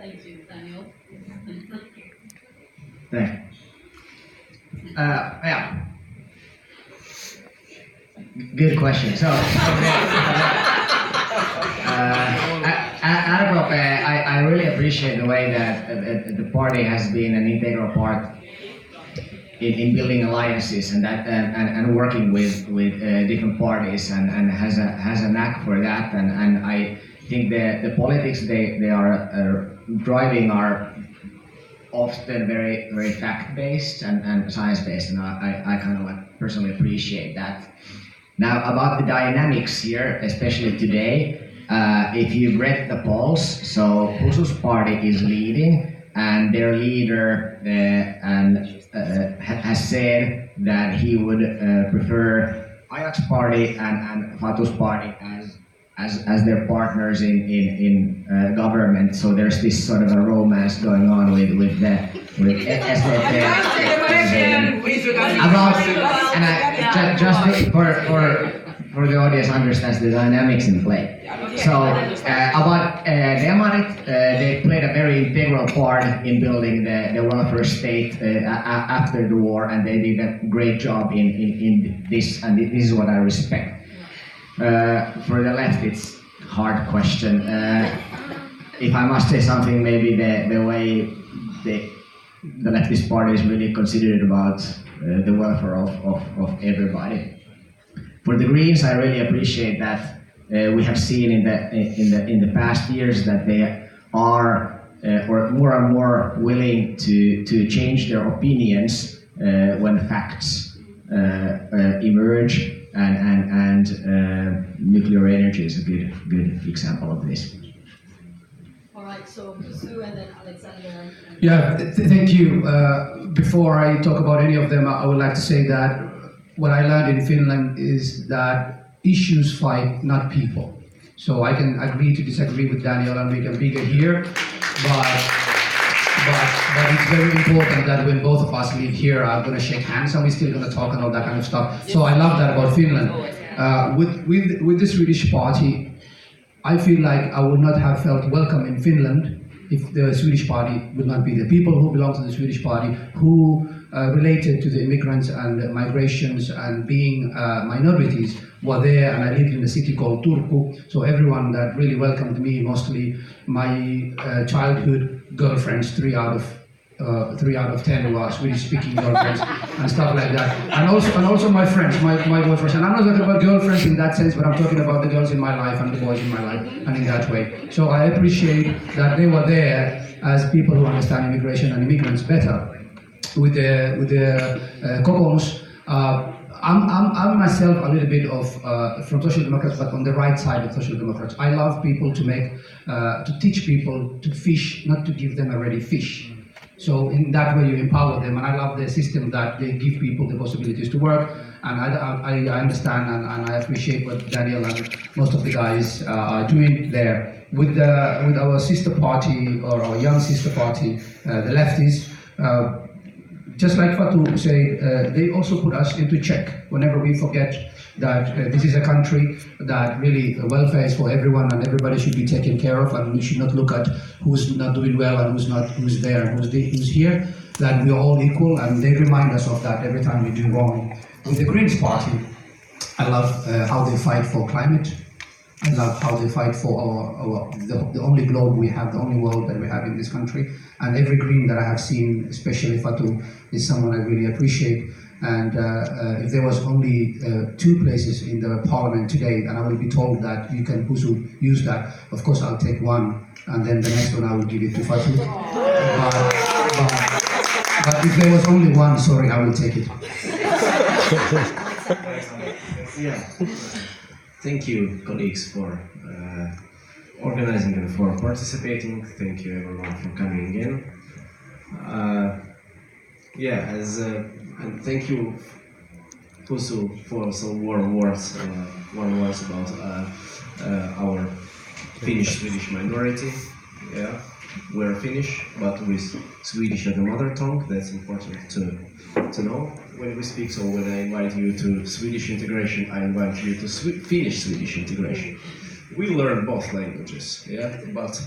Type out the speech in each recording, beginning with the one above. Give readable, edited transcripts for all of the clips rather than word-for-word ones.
Thank you, Daniel. Thanks. Yeah. Good question. So, I really appreciate the way that the party has been an integral part in building alliances and working with different parties and has a knack for that. And I think the politics they are driving are often very fact-based and science-based, and I kind of like personally appreciate that. Now about the dynamics here, especially today, if you've read the polls, so Husu's party is leading, and their leader has said that he would prefer Ajak's party and Fatu's party as their partners in government. So there's this sort of a romance going on with SDP. Just for the audience understands the dynamics in play. So about Demarit, they played a very integral part in building the welfare state after the war, and they did a great job in this, and this is what I respect. For the left, it's a hard question. If I must say something, maybe the way the leftist party is really considerate about the welfare of everybody. For the Greens, I really appreciate that we have seen in the past years that they are or more and more willing to change their opinions when facts emerge, and nuclear energy is a good example of this. All right, so Sue and then Alexander. Yeah, thank you. Before I talk about any of them, I would like to say that what I learned in Finland is that issues fight, not people. So I can agree to disagree with Daniel, and we can be good here, but it's very important that when both of us leave here, I'm going to shake hands and we're still going to talk and all that kind of stuff. So I love that about Finland. With the Swedish party, I feel like I would not have felt welcome in Finland if the Swedish party would not be the people who belong to the Swedish party, who related to the immigrants and migrations and being minorities were there, and I lived in a city called Turku, so everyone that really welcomed me, mostly my childhood girlfriends, 3 out of 10 were Swedish-speaking girlfriends and stuff like that, and also my friends, my boyfriends, and I'm not talking about girlfriends in that sense, but I'm talking about the girls in my life and the boys in my life, and in that way. So I appreciate that they were there as people who understand immigration and immigrants better. With the Kokoomus, I'm myself a little bit of from Social Democrats, but on the right side of Social Democrats. I love people to teach people to fish, not to give them a ready fish. So in that way you empower them, and I love the system that they give people the possibilities to work, and I understand and I appreciate what Daniel and most of the guys are doing there. With our sister party, or our young sister party, the lefties, just like Fatu said, they also put us into check whenever we forget that this is a country that really welfare is for everyone and everybody should be taken care of, and we should not look at who's not doing well and who's there, who's here, that we are all equal, and they remind us of that every time we do wrong. With the Greens party, I love how they fight for climate. I love how they fight for the only globe we have, the only world that we have in this country. And every Green that I have seen, especially Fatu, is someone I really appreciate. And if there was only 2 places in the parliament today, and I will be told that you can use that, of course I'll take one, and then the next one I will give it to Fatu. But if there was only one, sorry, I will take it. Yeah. Thank you, colleagues, for organizing and for participating. Thank you, everyone, for coming in. And thank you, Husu, for some warm words about our Finnish-Swedish minority. Yeah, we're Finnish, but with Swedish as a mother tongue. That's important to know when we speak. So when I invite you to Swedish integration, I invite you to Finnish-Swedish integration. we learn both languages, yeah, but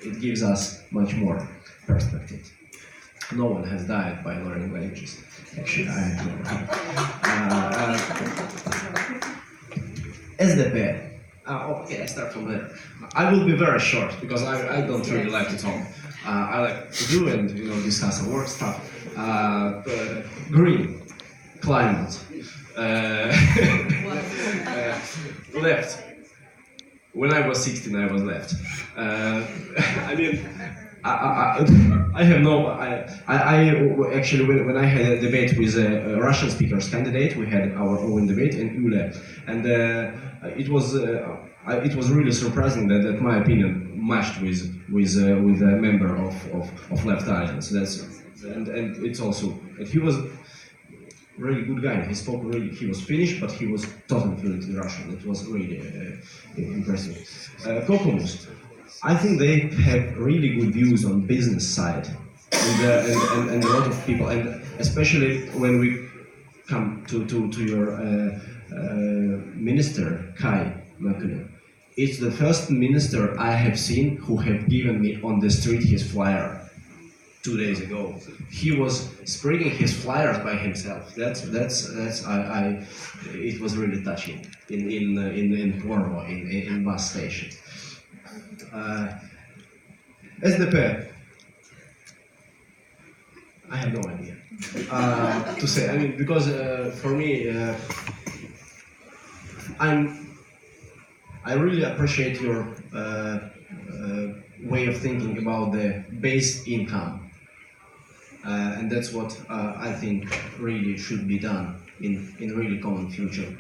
it gives us much more perspective. No one has died by learning languages. Actually, I never have. SDP. Okay, I start from there. I will be very short because I don't really like to talk. I like to do and discuss and work stuff. Green, climate, left. When I was 16, I was left. I mean, I have no. I actually when I had a debate with a Russian speakers candidate, we had our own debate in Yle, and it was really surprising that my opinion matched with a member of Left Alliance. And it's also he was really good guy. He spoke really. He was Finnish, but he was totally fluent in Russian. It was really impressive. Kokomus. I think they have really good views on business side, and a lot of people, and especially when we come to your minister Kai Mäkynen. It's the first minister I have seen who have given me on the street his flyer 2 days ago. He was spreading his flyers by himself. It was really touching in Porvo in bus station. SDP. I have no idea to say. I mean, because for me, I really appreciate your way of thinking about the base income, and that's what I think really should be done in really common future.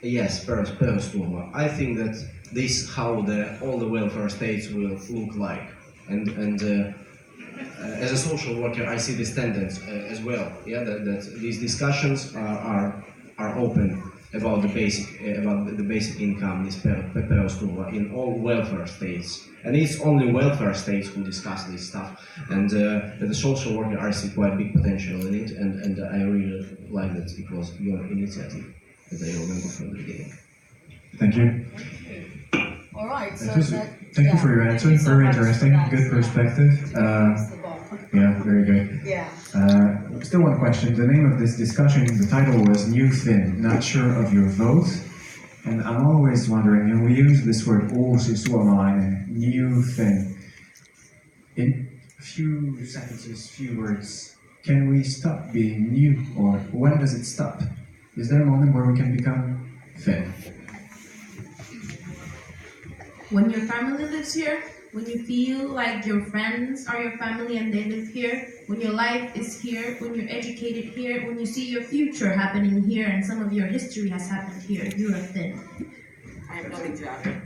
Yes, perusturva. I think that this how all the welfare states will look like, and as a social worker, I see this tendency as well. Yeah, that these discussions are open about the basic income, this perusturva in all welfare states, and it's only welfare states who discuss this stuff. And as a social worker, I see quite big potential in it, and I really like that it was your initiative, as I remember from the beginning. Thank you. All right. So Thank you for your answer. Very interesting. Good perspective. Yeah, very good. Yeah. Still one question. The name of this discussion, the title was New Finn. Not sure of your vote. And I'm always wondering, we use this word uusi suomalainen, New Finn. In a few sentences, few words, can we stop being new, or when does it stop? Is there a moment where we can become Finn? When your family lives here, when you feel like your friends are your family and they live here, when your life is here, when you're educated here, when you see your future happening here and some of your history has happened here, you are Finn. I have nothing to add.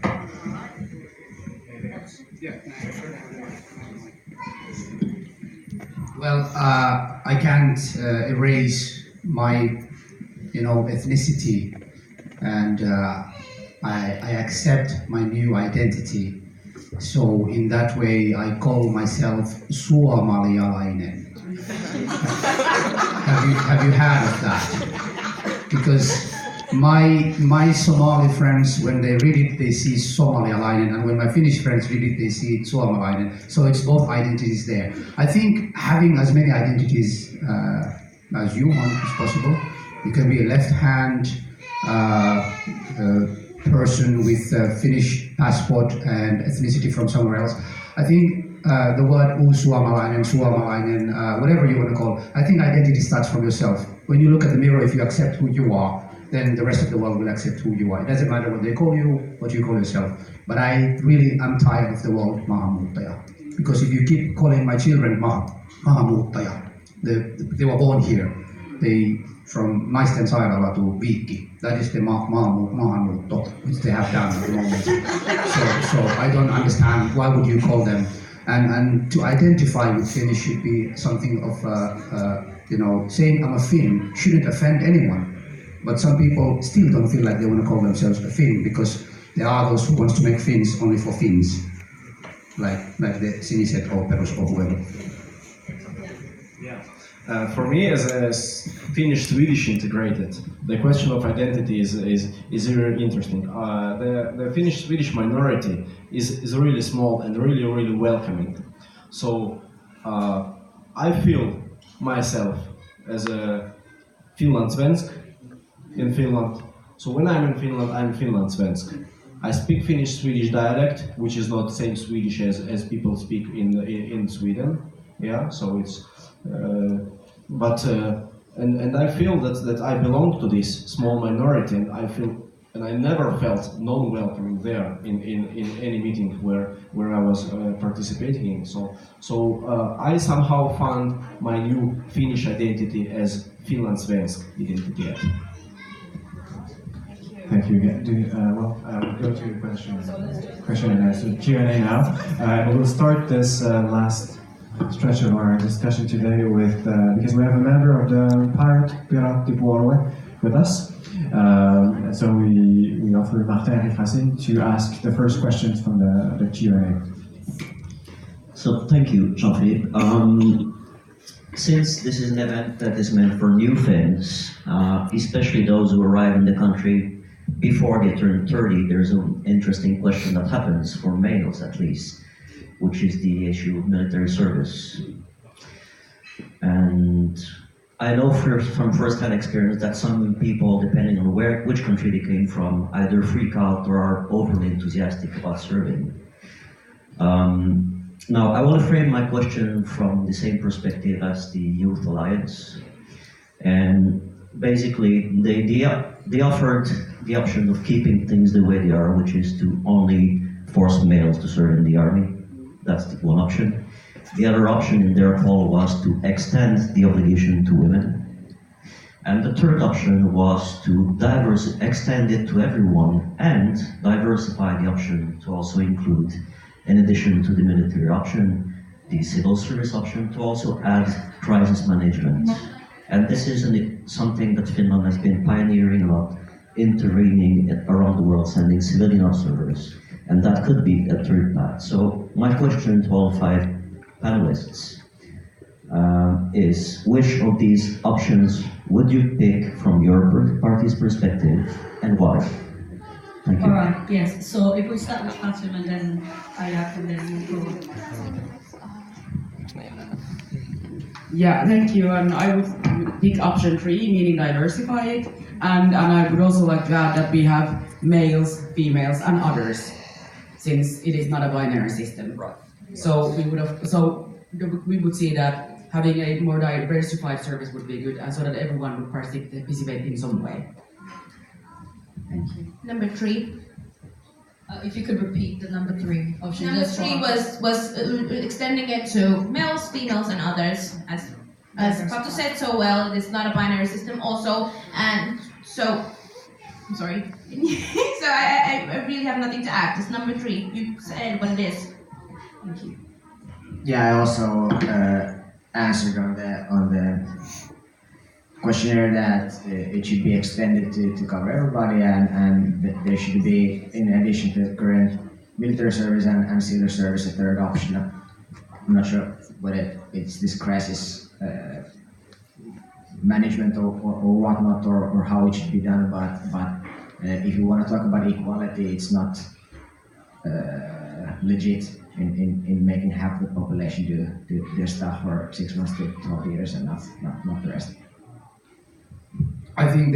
Well, I can't erase my, ethnicity, and I accept my new identity. So in that way, I call myself suomalialainen. Have you heard of that? Because my Somali friends, when they read it, they see Somalialainen, and when my Finnish friends read it, they see Suomalainen. So it's both identities there. I think having as many identities as you want is possible. You can be a left-hand person with a Finnish passport and ethnicity from somewhere else. I think the word suomalainen, suomalainen, whatever you want to call it, I think identity starts from yourself. When you look at the mirror, if you accept who you are, then the rest of the world will accept who you are. It doesn't matter what they call you, what you call yourself. But I really am tired of the word maahanmuuttaja. Because if you keep calling my children maahanmuuttaja, they were born here. They from Naisten sairaala to Viikki. That is the maahanmuutto, which they have done at the moment. So I don't understand, why would you call them? And to identify with Finnish should be something of, saying I'm a Finn shouldn't offend anyone. But some people still don't feel like they want to call themselves a Finn because there are those who want to make Finns only for Finns. Like the siniset or perus or whoever. Yeah. For me, as a Finnish-Swedish integrated, the question of identity is really interesting. The Finnish-Swedish minority is really small and really welcoming. So I feel myself as a Finland svensk in Finland. So when I'm in Finland, I'm Finland svensk. I speak Finnish-Swedish dialect, which is not the same Swedish as people speak in Sweden. Yeah, so it's. And I feel that I belong to this small minority, and I never felt non-welcoming there in any meeting where I was participating in. So I somehow found my new Finnish identity as Finland svensk identitet. Thank you again. We'll go to question and answer Q&A now. We'll start this last stretch of our discussion today with, because we have a member of the Piraattipuolue with us. So we offer Martin Rifracine to ask the first questions from the Q&A. So thank you, Jean-Philippe. Since this is an event that is meant for new Finns, especially those who arrive in the country before they turn 30, there's an interesting question that happens for males at least, which is the issue of military service. And I know from first-hand experience that some people, depending on which country they came from, either freak out or are overly enthusiastic about serving. Now, I want to frame my question from the same perspective as the Youth Alliance. And basically, they offered the option of keeping things the way they are, which is to only force males to serve in the army. That's the one option. The other option in their call was to extend the obligation to women. And the third option was to extend it to everyone and diversify the option to also include, in addition to the military option, the civil service option, to also add crisis management. And this is something that Finland has been pioneering a lot, intervening around the world, sending civilian observers. And that could be a third path. So my question to all 5 panelists is, which of these options would you pick from your party's perspective, and why? Thank you. All right, yes. So if we start with Fatima and then Ayak and then you go. Yeah, thank you. And I would pick option 3, meaning diversify it. And I would also like to add that we have males, females, and others, since it is not a binary system. So we would see that having a more diversified service would be good, and so that everyone would participate in some way. Thank you. Number 3. If you could repeat the number 3 option. Number 3 was extending it to males, females, and others, as Pato said so well. It's not a binary system also, and so I'm sorry. So I really have nothing to add. It's number 3. You said what it is. Thank you. Yeah, I also answered on the questionnaire that it should be extended to cover everybody, and there should be, in addition to the current military service and civil service, a third option. I'm not sure whether it's this crisis management or whatnot, or how it should be done, but if you want to talk about equality, it's not legit in making half the population do their stuff for 6 months to 12 years and not the rest. I think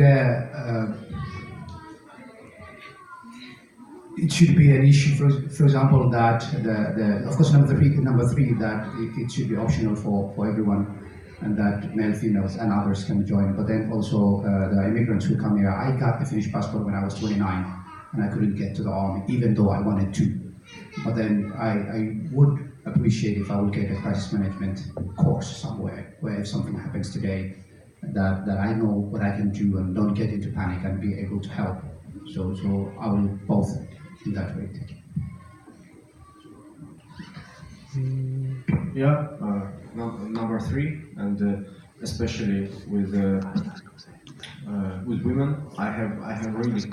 it should be an issue, for example, that of course number three that it should be optional for everyone, and that male, females, and others can join. But then also the immigrants who come here. I got the Finnish passport when I was 29, and I couldn't get to the army, even though I wanted to. But then I would appreciate if I would get a crisis management course somewhere, where if something happens today, that I know what I can do and don't get into panic and be able to help. So I will both in that way. Yeah, number 3, and especially with women, I have really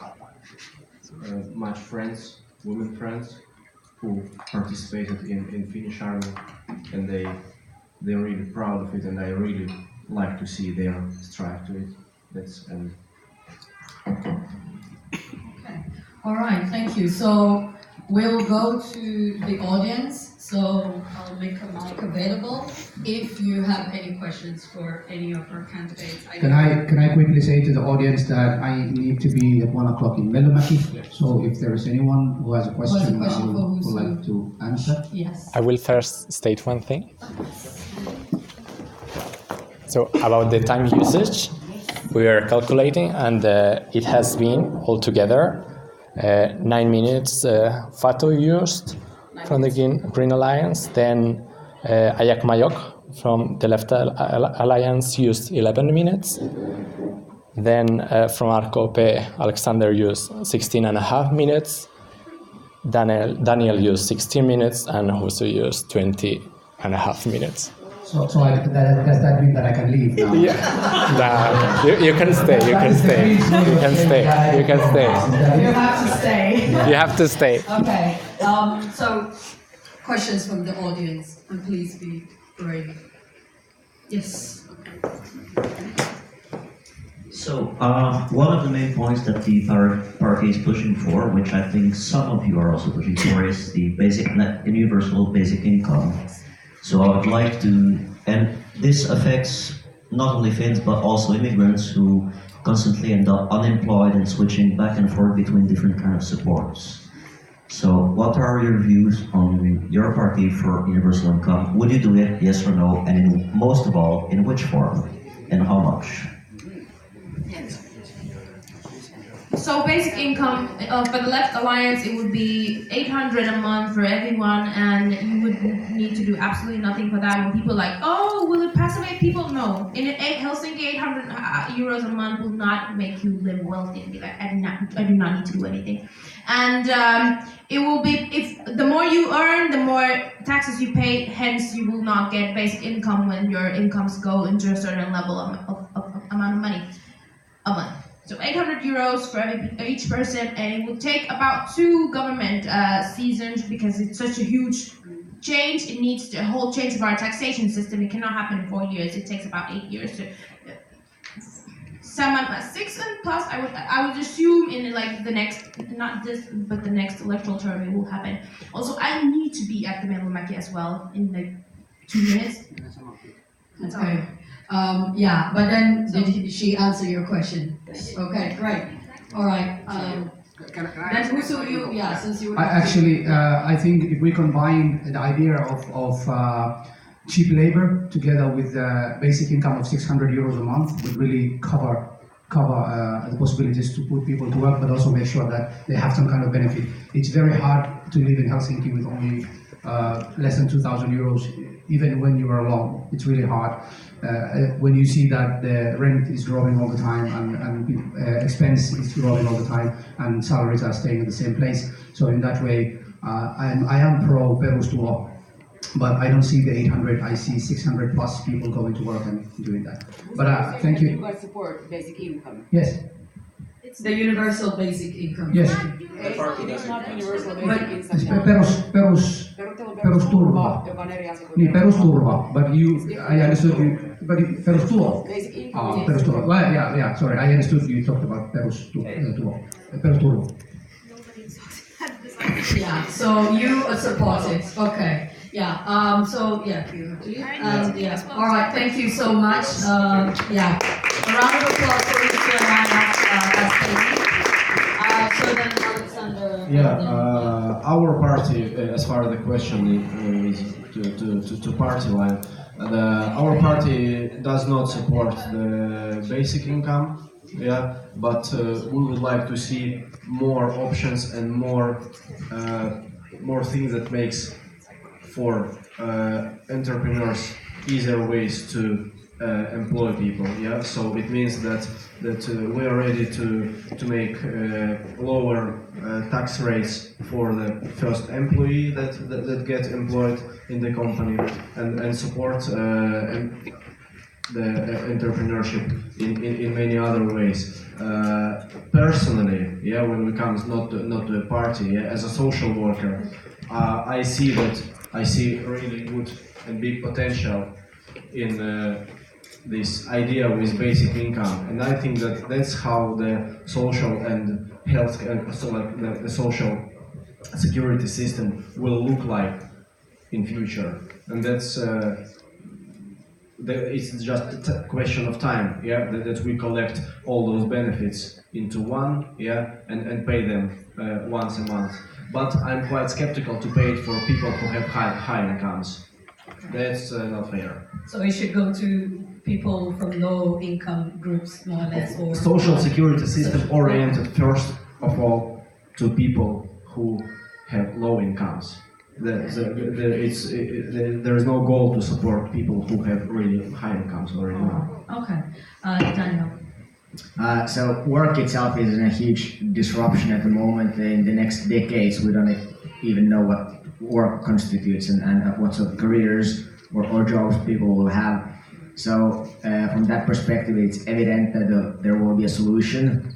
much friends, women friends, who participated in Finnish army, and they're really proud of it, and I really like to see there strive to it. That's Okay. All right, thank you. So we'll go to the audience. So I'll make a mic available if you have any questions for any of our candidates. Can I quickly say to the audience that I need to be at 1 o'clock in Melomäki, so if there is anyone who has a question, I would like to answer. Yes. I will first state one thing. So about the time usage, we are calculating, and it has been altogether 9 minutes Fato used from the Green Alliance, then Ayak Mayok from the Left Alliance used 11 minutes, then from RKP, Alexander used 16.5 minutes, Daniel used 16 minutes, and Husu used 20.5 minutes. So does that mean that I can leave now? Yeah. You can stay. You can stay. You can stay. You can stay. You have to stay. You have to stay. Okay. So, questions from the audience, and please be brave. Yes. So, one of the main points that the party is pushing for, which I think some of you are also pushing for, is the universal basic income. So I would like to, and this affects not only Finns but also immigrants who constantly end up unemployed and switching back and forth between different kinds of supports. So what are your views on your party for universal income? Would you do it, yes or no? And most of all, in which form and how much? So basic income for the Left Alliance, it would be 800 a month for everyone, and you would need to do absolutely nothing for that. When people are like, oh, will it passivate people? No. In Helsinki, 800 euros a month will not make you live wealthy and be like, I do not need to do anything. And it will be, if the more you earn, the more taxes you pay, hence you will not get basic income when your incomes go into a certain level of amount of money a month. So 800 euros for each person, and it will take about 2 government seasons because it's such a huge change. It needs a whole change of our taxation system. It cannot happen in 4 years. It takes about 8 years to. 6 and plus, I would assume in like the next, not this, but the next electoral term it will happen. Also, I need to be at the Melomäki as well in like 2 minutes. Okay. Yeah, but then did she answer your question? Okay, great. All right. Then Husu, since you were I think if we combine the idea of cheap labor together with the basic income of 600 euros a month would really cover the possibilities to put people to work, but also make sure that they have some kind of benefit. It's very hard to live in Helsinki with only less than 2,000 euros, even when you are alone. It's really hard. When you see that the rent is growing all the time and expense is growing all the time and salaries are staying in the same place. So in that way, I am pro perustulo, but I don't see the 800. I see 600 plus people going to work and doing that. But thank you. You guys support basic income? Yes. It's the universal basic income. Yes. It's not universal basic income. Perusturva. Joka on eri asia kuin Niin, perusturva. But I understood you. But perustulo. basic income. Perusturva. Yeah. Sorry, I understood you talked about perusturva. Yeah. So you support it. Okay. Yeah. So yeah. All right. Thank you so much. Yeah. A round of applause for you two and so then Alexander. Yeah, our party, as far as the question is to party line, our party does not support the basic income, but we would like to see more options and more things that makes for entrepreneurs easier ways to employ people. So it means that we are ready to make lower tax rates for the first employee that get employed in the company and support the entrepreneurship in many other ways. Personally, when we come not to a party, as a social worker, I see really good and big potential in this idea with basic income, and I think that that's how the social and health, so like the social security system will look like in future, and that's it's just a question of time, yeah, that we collect all those benefits into one, yeah, and pay them once a month. But I'm quite skeptical to pay it for people who have high incomes. That's not fair. So it should go to people from low income groups, more or less, or Social security system oriented first of all to people who have low incomes. There is no goal to support people who have really high incomes already now. Okay, Daniel. So work itself is in a huge disruption at the moment. In the next decades, we don't even know what work constitutes and what sort of careers or jobs people will have. So from that perspective, it's evident that there will be a solution,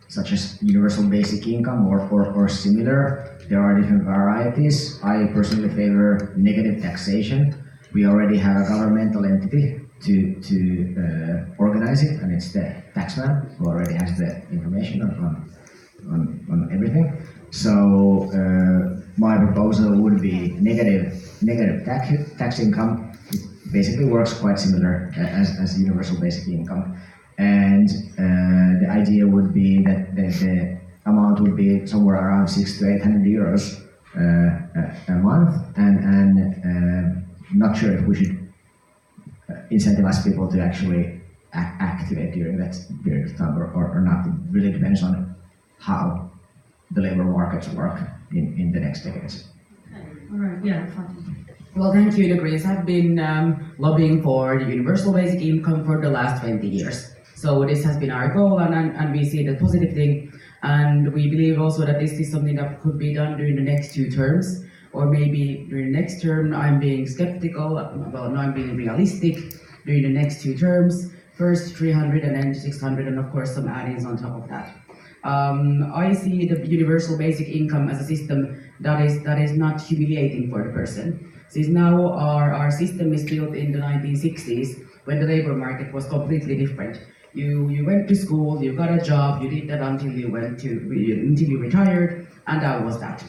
such as universal basic income or similar. There are different varieties. I personally favor negative taxation. We already have a governmental entity to organize it, and it's the taxman who already has the information on everything. So my proposal would be negative tax income. It basically works quite similar as universal basic income, and the idea would be that the amount would be somewhere around 600 to 800 euros a month, and not sure if we should incentivize people to actually activate during that period of time or not. It really depends on how the labor markets work in the next decades. All right, yeah, Fatih. Well, thank you. The Greens have been lobbying for the universal basic income for the last 20 years. So this has been our goal, and we see the positive thing. And we believe also that this is something that could be done during the next 2 terms, or maybe during the next term. I'm being skeptical, well, no, I'm being realistic. During the next 2 terms, first 300 and then 600, and of course some add-ins on top of that. I see the universal basic income as a system that is not humiliating for the person. Since now our system is built in the 1960s, when the labor market was completely different. You went to school, you got a job, you did that until you retired, and that was that.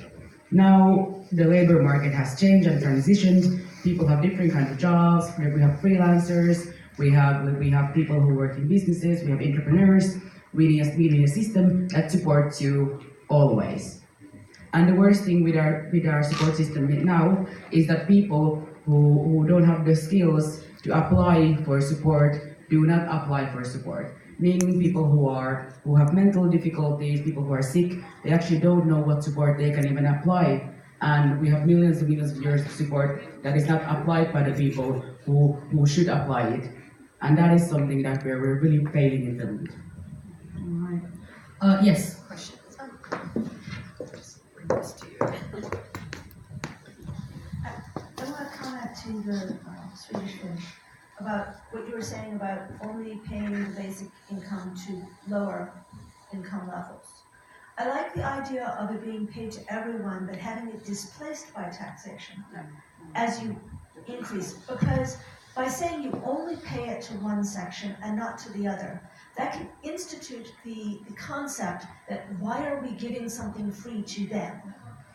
Now the labor market has changed and transitioned. People have different kinds of jobs. We have freelancers. We have people who work in businesses. We have entrepreneurs. We need a system that supports you always. And the worst thing with our support system now is that people who don't have the skills to apply for support do not apply for support. Meaning people who have mental difficulties, people who are sick, they actually don't know what support they can even apply. And we have millions and millions of euros of support that is not applied by the people who should apply it. And that is something that we're really failing in Finland. All right. Yes, question. Just bring this to you. I want to comment to the Swedish thing about what you were saying about only paying the basic income to lower income levels. I like the idea of it being paid to everyone, but having it displaced by taxation as you increase. Because by saying you only pay it to one section and not to the other, that can institute the concept that why are we giving something free to them?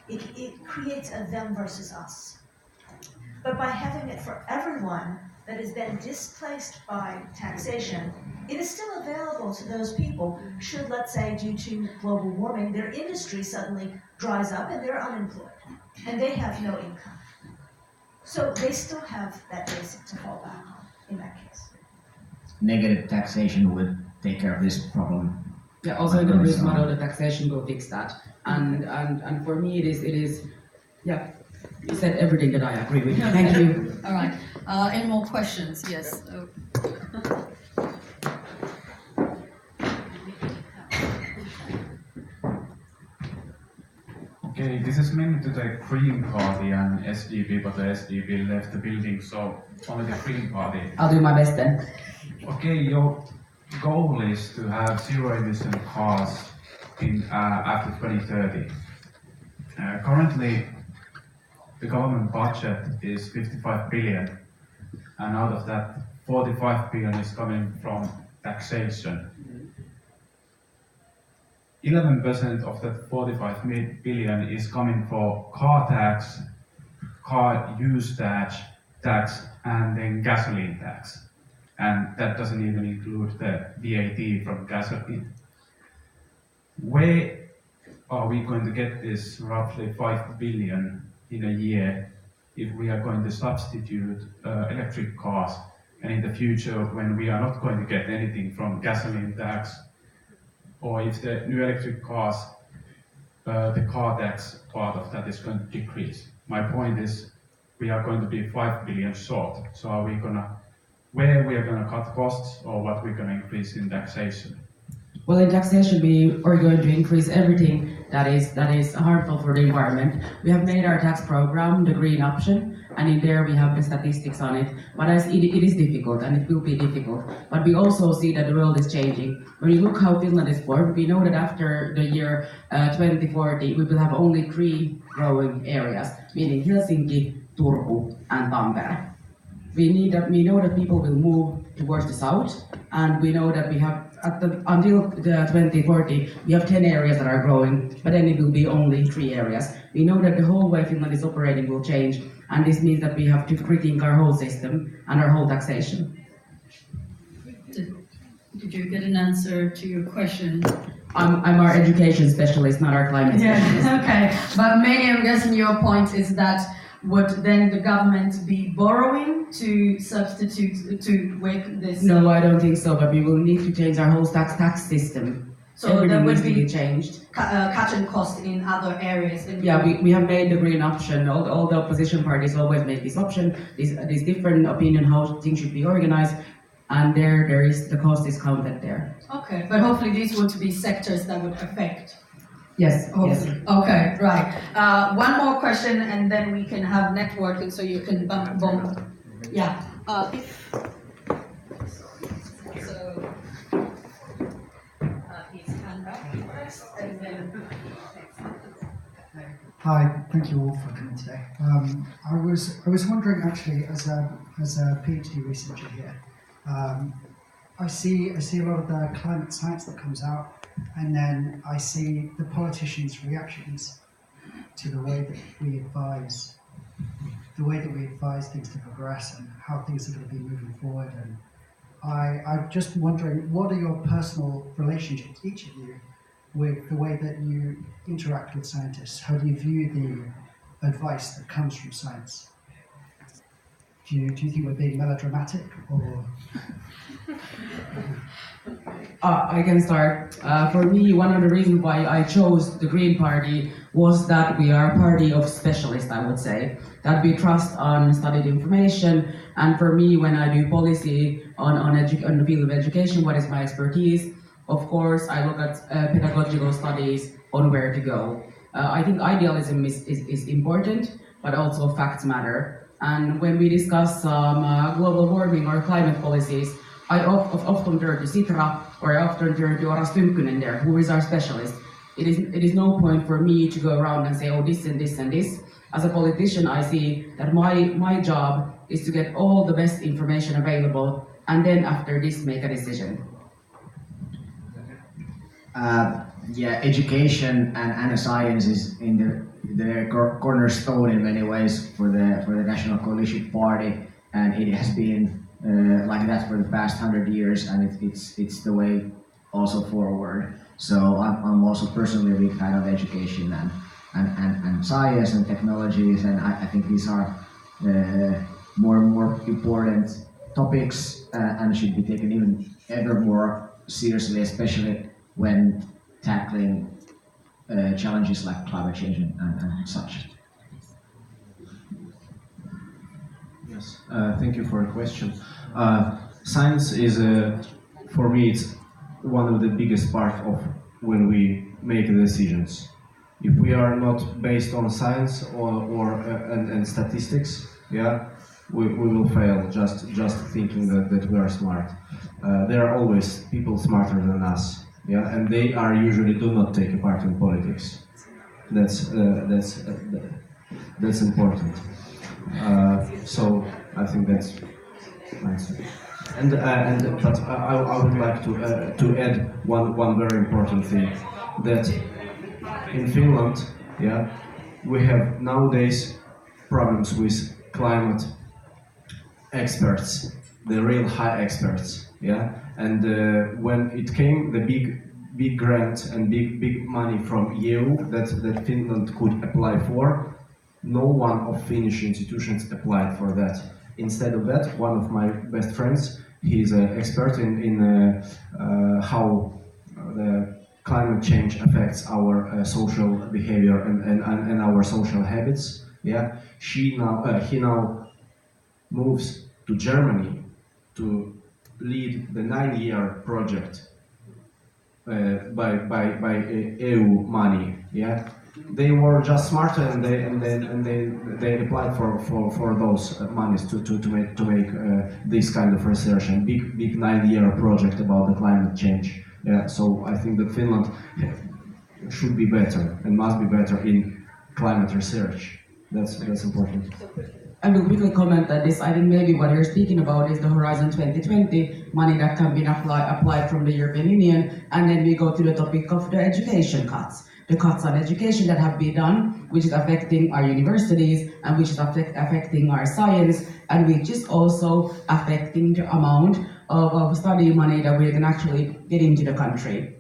It creates a them versus us. But by having it for everyone that is then displaced by taxation, it is still available to those people should, let's say, due to global warming, their industry suddenly dries up and they're unemployed and they have no income. So they still have that basic to fall back on in that case. Negative taxation would take care of this problem. Yeah, also in the risk model, the taxation will fix that. And for me, it is, yeah, you said everything that I agree with. Thank you. All right. Any more questions? Yes. Okay, this is mainly to the Green Party and SDP, but the SDP left the building, so only the Green Party. I'll do my best then. Okay, your goal is to have zero-emission cars in after 2030. Currently, the government budget is 55 billion, and out of that, 45 billion is coming from taxation. 11% of that 45 billion is coming for car tax, car use tax, and then gasoline tax. And that doesn't even include the VAT from gasoline. Where are we going to get this roughly 5 billion in a year if we are going to substitute electric cars, and in the future when we are not going to get anything from gasoline tax, or if the new electric cars, the car tax part of that is going to decrease? My point is we are going to be 5 billion short. So are we gonna, where we are gonna cut costs, or what we're gonna increase in taxation? Well, in taxation, we are going to increase everything that is harmful for the environment. We have made our tax program, the green option, and in there we have the statistics on it. But it is difficult, and it will be difficult. But we also see that the world is changing. When you look how Finland is formed, we know that after the year 2040, we will have only 3 growing areas, meaning Helsinki, Turku, and Tampere. We know that people will move towards the south, and we know that we have until the 2040 we have 10 areas that are growing, but then it will be only 3 areas. We know that the whole way Finland is operating will change, and this means that we have to critique our whole system and our whole taxation. Did you get an answer to your question? I'm our education specialist, not our climate specialist. Okay, but maybe I'm guessing your point is that would then the government be borrowing to substitute, to make this? No, I don't think so, but we will need to change our whole tax system. So everything there would needs to be be changed. cut and cost in other areas. Yeah, we have made the green option. All the opposition parties always make this option, this different opinion how things should be organized, and there is the cost is counted there. Okay, but hopefully these would be sectors that would affect. Yes. Hopefully. Yes. Okay, right. One more question, and then we can have networking, so you can bump. Yeah. His hand up first, and then. Hi, thank you all for coming today. I was wondering actually, as a PhD researcher here, I see a lot of the climate science that comes out, and then I see the politicians' reactions to the way that we advise things to progress and how things are going to be moving forward. And I'm just wondering, what are your personal relationships, each of you, with the way that you interact with scientists? How do you view the advice that comes from science? Do you think we're being melodramatic, or? I can start. For me, one of the reasons why I chose the Green Party was that we are a party of specialists, I would say, that we trust on studied information. And for me, when I do policy on the field of education, what is my expertise? Of course, I look at pedagogical studies on where to go. I think idealism is important, but also facts matter. And when we discuss global warming or climate policies, I often turn to Sitra, or I often turn to Oras Tynkkynen there, who is our specialist. It is no point for me to go around and say, oh, this and this and this. As a politician, I see that my job is to get all the best information available, and then after this, make a decision. Education and science is in the cornerstone in many ways for the National Coalition Party, and it has been like that for the past 100 years, and it's the way also forward. So I'm also personally a big fan of education and science and technologies, and I think these are more and more important topics and should be taken even ever more seriously, especially when tackling challenges like climate change and such. Yes, thank you for the question. Science is, for me, it's one of the biggest part of when we make decisions. If we are not based on science and statistics, yeah, we will fail just thinking that we are smart. There are always people smarter than us. Yeah, and they are usually do not take a part in politics. That's important. So I think that's my answer. But I would like to add one very important thing, that in Finland, yeah, we have nowadays problems with climate experts, the real high experts, yeah. And when it came the big grant and big money from EU that Finland could apply for, no one of Finnish institutions applied for that. Instead of that, one of my best friends, he's an expert in how the climate change affects our social behavior and our social habits. Yeah, he now moves to Germany to lead the 9-year project by EU money. Yeah, they were just smarter and they applied for those monies to make this kind of research and big 9-year project about the climate change. Yeah, so I think that Finland should be better and must be better in climate research. That's important. I will quickly comment that this, I think maybe what you're speaking about is the Horizon 2020 money that can be applied from the European Union, and then we go to the topic of the education cuts. The cuts on education that have been done, which is affecting our universities and which is affecting our science, and which is also affecting the amount of study money that we can actually get into the country.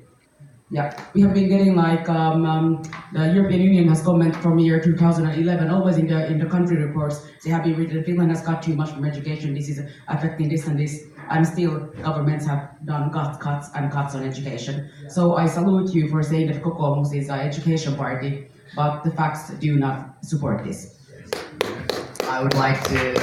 Yeah, we have been getting like the European Union has commented from year 2011, always in the country reports. They have been written, Finland has got too much from education, this is affecting this and this, and still governments have done cuts on education. So I salute you for saying that Kokoomus is an education party, but the facts do not support this. I would like to